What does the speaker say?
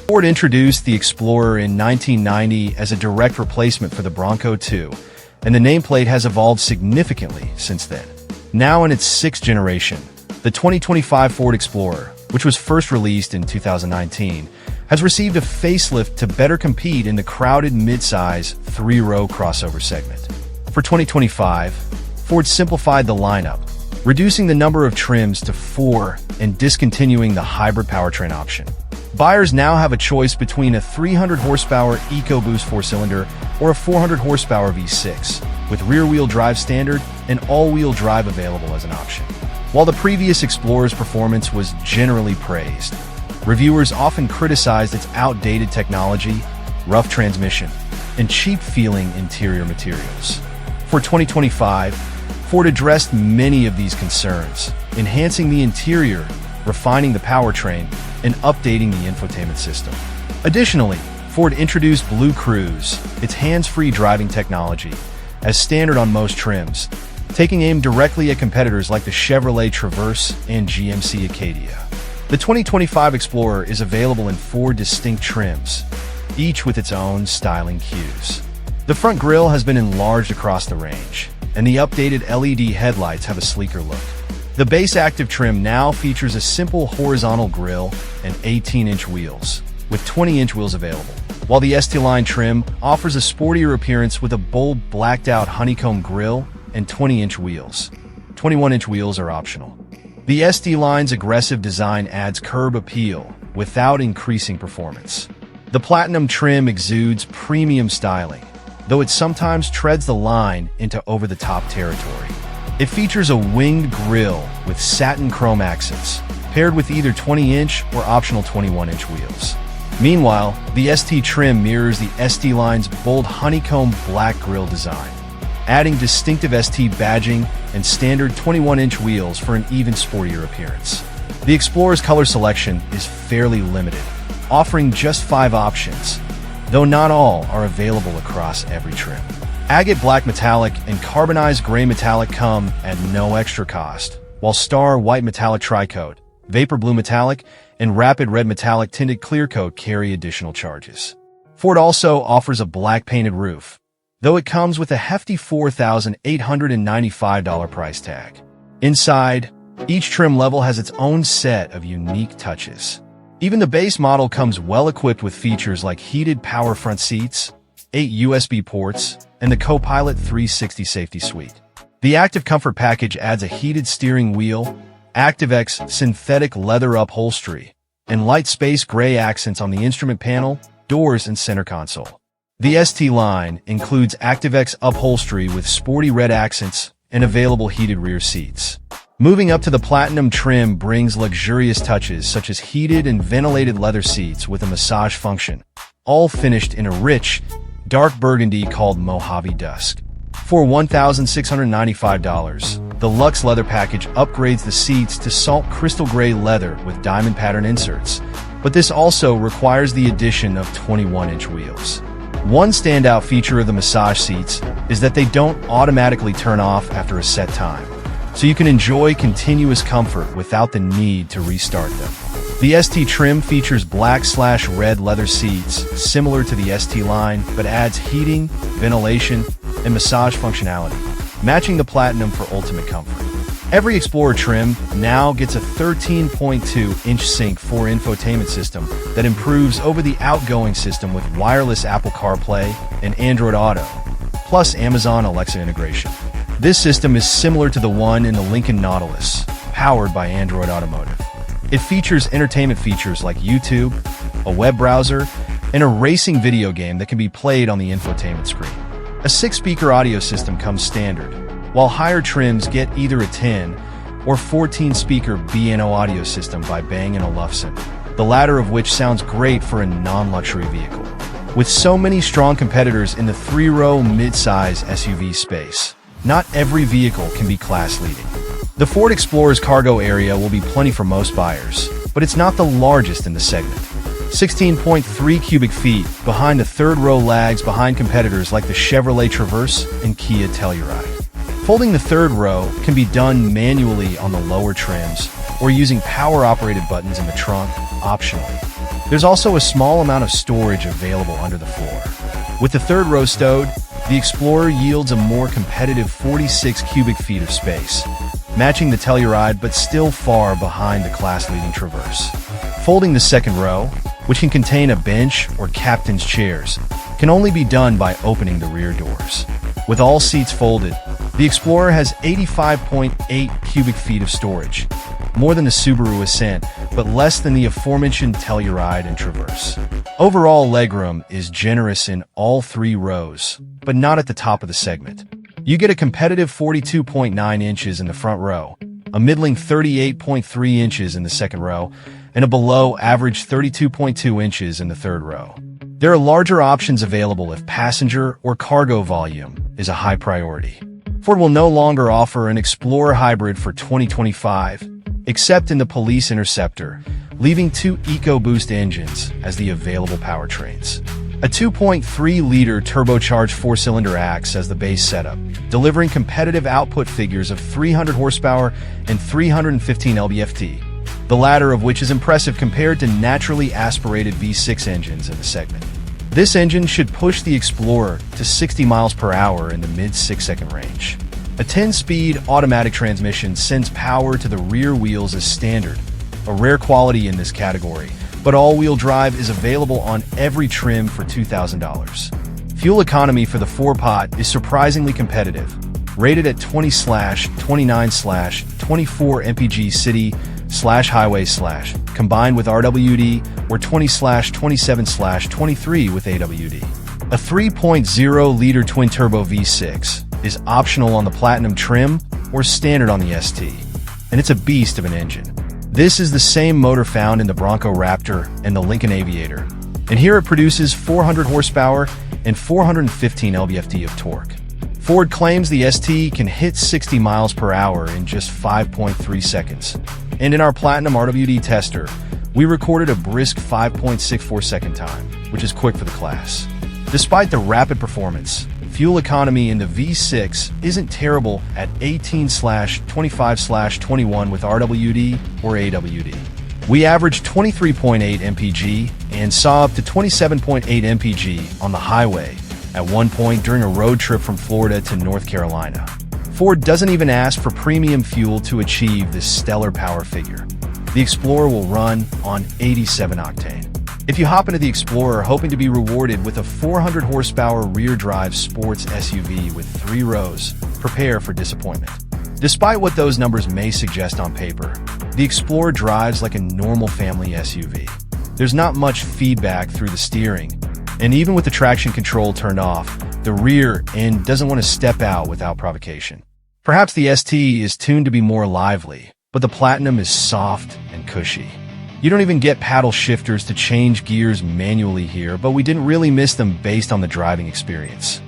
Ford introduced the Explorer in 1990 as a direct replacement for the Bronco 2, and the nameplate has evolved significantly since then. Now in its sixth generation, the 2025 Ford Explorer, which was first released in 2019, has received a facelift to better compete in the crowded midsize three-row crossover segment. For 2025, Ford simplified the lineup, reducing the number of trims to 4 and discontinuing the hybrid powertrain option. Buyers now have a choice between a 300 horsepower EcoBoost 4-cylinder or a 400 horsepower V6, with rear-wheel drive standard and all-wheel drive available as an option. While the previous Explorer's performance was generally praised, reviewers often criticized its outdated technology, rough transmission, and cheap-feeling interior materials. For 2025, Ford addressed many of these concerns, enhancing the interior, refining the powertrain, and updating the infotainment system. Additionally, Ford introduced Blue Cruise, its hands-free driving technology, as standard on most trims, taking aim directly at competitors like the Chevrolet Traverse and GMC Acadia. The 2025 Explorer is available in 4 distinct trims, each with its own styling cues. The front grille has been enlarged across the range, and the updated LED headlights have a sleeker look. The base active trim now features a simple horizontal grille and 18-inch wheels, with 20-inch wheels available, while the ST-Line trim offers a sportier appearance with a bold blacked-out honeycomb grille and 20-inch wheels. 21-inch wheels are optional. The ST-Line's aggressive design adds curb appeal without increasing performance. The Platinum trim exudes premium styling, though it sometimes treads the line into over-the-top territory. It features a winged grille with satin chrome accents, paired with either 20-inch or optional 21-inch wheels. Meanwhile, the ST trim mirrors the ST-Line's bold honeycomb black grille design, adding distinctive ST badging and standard 21-inch wheels for an even sportier appearance. The Explorer's color selection is fairly limited, offering just 5 options, though not all are available across every trim. Agate Black Metallic and Carbonized Gray Metallic come at no extra cost, while Star White Metallic Tri-Coat, Vapor Blue Metallic, and Rapid Red Metallic Tinted Clear Coat carry additional charges. Ford also offers a black painted roof, though it comes with a hefty $4,895 price tag. Inside, each trim level has its own set of unique touches. Even the base model comes well-equipped with features like heated power front seats, 8 USB ports, and the Co-Pilot 360 safety suite. The Active Comfort package adds a heated steering wheel, ActiveX synthetic leather upholstery, and light space gray accents on the instrument panel, doors, and center console. The ST line includes ActiveX upholstery with sporty red accents and available heated rear seats. Moving up to the Platinum trim brings luxurious touches such as heated and ventilated leather seats with a massage function, all finished in a rich, dark burgundy called Mojave Dusk. For $1,695, the Luxe Leather package upgrades the seats to salt crystal gray leather with diamond pattern inserts, but this also requires the addition of 21-inch wheels. One standout feature of the massage seats is that they don't automatically turn off after a set time, so you can enjoy continuous comfort without the need to restart them. The ST trim features black/red leather seats similar to the ST line, but adds heating, ventilation, and massage functionality, matching the Platinum for ultimate comfort. Every Explorer trim now gets a 13.2-inch Sync 4 infotainment system that improves over the outgoing system with wireless Apple CarPlay and Android Auto, plus Amazon Alexa integration. This system is similar to the one in the Lincoln Nautilus, powered by Android Automotive. It features entertainment features like YouTube, a web browser, and a racing video game that can be played on the infotainment screen. A 6-speaker audio system comes standard, while higher trims get either a 10 or 14-speaker B&O audio system by Bang & Olufsen, the latter of which sounds great for a non-luxury vehicle. With so many strong competitors in the 3-row mid-size SUV space, not every vehicle can be class-leading. The Ford Explorer's cargo area will be plenty for most buyers, but it's not the largest in the segment. 16.3 cubic feet behind the third row lags behind competitors like the Chevrolet Traverse and Kia Telluride. Folding the third row can be done manually on the lower trims or using power-operated buttons in the trunk, optionally. There's also a small amount of storage available under the floor. With the third row stowed, the Explorer yields a more competitive 46 cubic feet of space, matching the Telluride but still far behind the class-leading Traverse. Folding the second row, which can contain a bench or captain's chairs, can only be done by opening the rear doors. With all seats folded, the Explorer has 85.8 cubic feet of storage, more than the Subaru Ascent, but less than the aforementioned Telluride and Traverse. Overall legroom is generous in all three rows, but not at the top of the segment. You get a competitive 42.9 inches in the front row, a middling 38.3 inches in the second row, and a below-average 32.2 inches in the third row. There are larger options available if passenger or cargo volume is a high priority. Ford will no longer offer an Explorer Hybrid for 2025, except in the Police Interceptor, leaving two EcoBoost engines as the available powertrains. A 2.3-liter turbocharged four-cylinder acts as the base setup, delivering competitive output figures of 300 horsepower and 315 lb-ft, the latter of which is impressive compared to naturally aspirated V6 engines in the segment. This engine should push the Explorer to 60 miles per hour in the mid-6-second range. A 10-speed automatic transmission sends power to the rear wheels as standard, a rare quality in this category, but all-wheel drive is available on every trim for $2,000. Fuel economy for the 4-pot is surprisingly competitive, rated at 20/29/24 mpg city/highway/ combined with RWD, or 20/27/23 with AWD. A 3.0-liter twin-turbo V6 is optional on the Platinum trim or standard on the ST, and it's a beast of an engine. This is the same motor found in the Bronco Raptor and the Lincoln Aviator, and here it produces 400 horsepower and 415 lb-ft of torque. Ford claims the ST can hit 60 miles per hour in just 5.3 seconds, and in our Platinum RWD tester, we recorded a brisk 5.64 second time, which is quick for the class. Despite the rapid performance, fuel economy in the V6 isn't terrible at 18/25/21 with RWD or AWD. We averaged 23.8 mpg and saw up to 27.8 mpg on the highway at one point during a road trip from Florida to North Carolina. Ford doesn't even ask for premium fuel to achieve this stellar power figure. The Explorer will run on 87 octane. If you hop into the Explorer hoping to be rewarded with a 400 horsepower rear-drive sports SUV with 3 rows, prepare for disappointment. Despite what those numbers may suggest on paper, the Explorer drives like a normal family SUV. There's not much feedback through the steering, and even with the traction control turned off, the rear end doesn't want to step out without provocation. Perhaps the ST is tuned to be more lively, but the Platinum is soft and cushy. You don't even get paddle shifters to change gears manually here, but we didn't really miss them based on the driving experience.